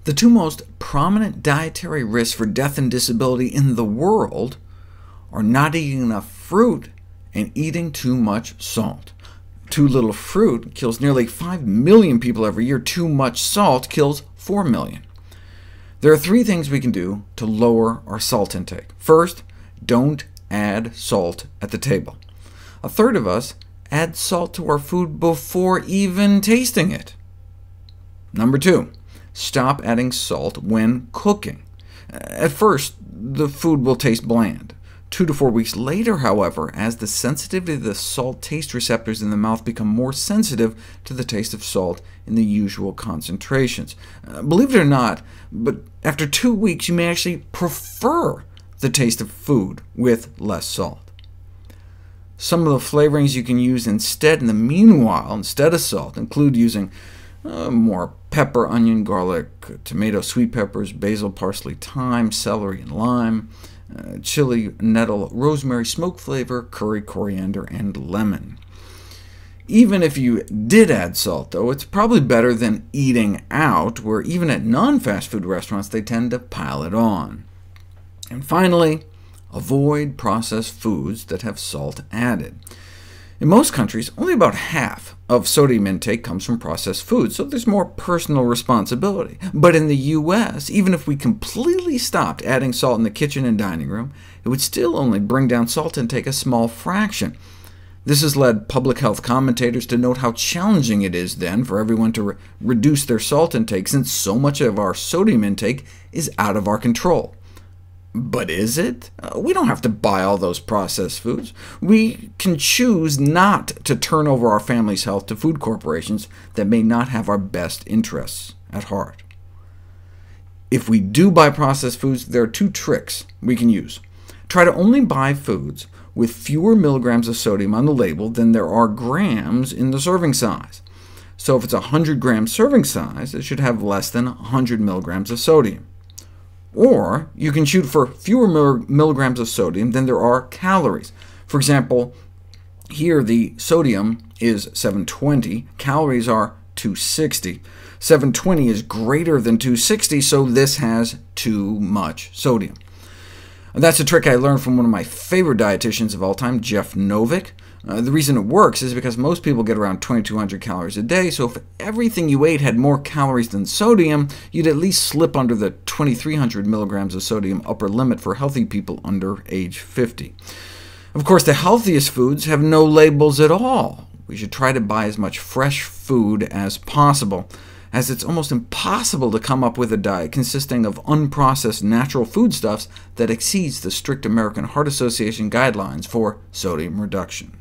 The two most prominent dietary risks for death and disability in the world are not eating enough fruit and eating too much salt. Too little fruit kills nearly 5 million people every year. Too much salt kills 4 million. There are three things we can do to lower our salt intake. First, don't add salt at the table. A third of us add salt to our food before even tasting it. Number two, stop adding salt when cooking. At first, the food will taste bland. 2 to 4 weeks later, however, as the sensitivity of the salt taste receptors in the mouth become more sensitive to the taste of salt in the usual concentrations. Believe it or not, but after 2 weeks you may actually prefer the taste of food with less salt. Some of the flavorings you can use instead in the meanwhile, instead of salt, include using more pepper, onion, garlic, tomato, sweet peppers, basil, parsley, thyme, celery, and lime, chili, nettle, rosemary, smoke flavor, curry, coriander, and lemon. Even if you did add salt, though, it's probably better than eating out, where even at non-fast food restaurants they tend to pile it on. And finally, avoid processed foods that have salt added. In most countries, only about half of sodium intake comes from processed foods, so there's more personal responsibility. But in the US, even if we completely stopped adding salt in the kitchen and dining room, it would still only bring down salt intake a small fraction. This has led public health commentators to note how challenging it is then for everyone to reduce their salt intake, since so much of our sodium intake is out of our control. But is it? We don't have to buy all those processed foods. We can choose not to turn over our family's health to food corporations that may not have our best interests at heart. If we do buy processed foods, there are two tricks we can use. Try to only buy foods with fewer milligrams of sodium on the label than there are grams in the serving size. So if it's a 100-gram serving size, it should have less than 100 milligrams of sodium. Or you can shoot for fewer milligrams of sodium than there are calories. For example, here the sodium is 720, calories are 260. 720 is greater than 260, so this has too much sodium. That's a trick I learned from one of my favorite dietitians of all time, Jeff Novick. The reason it works is because most people get around 2,200 calories a day, so if everything you ate had more calories than sodium, you'd at least slip under the 2,300 milligrams of sodium upper limit for healthy people under age 50. Of course, the healthiest foods have no labels at all. We should try to buy as much fresh food as possible, as it's almost impossible to come up with a diet consisting of unprocessed natural foodstuffs that exceeds the strict American Heart Association guidelines for sodium reduction.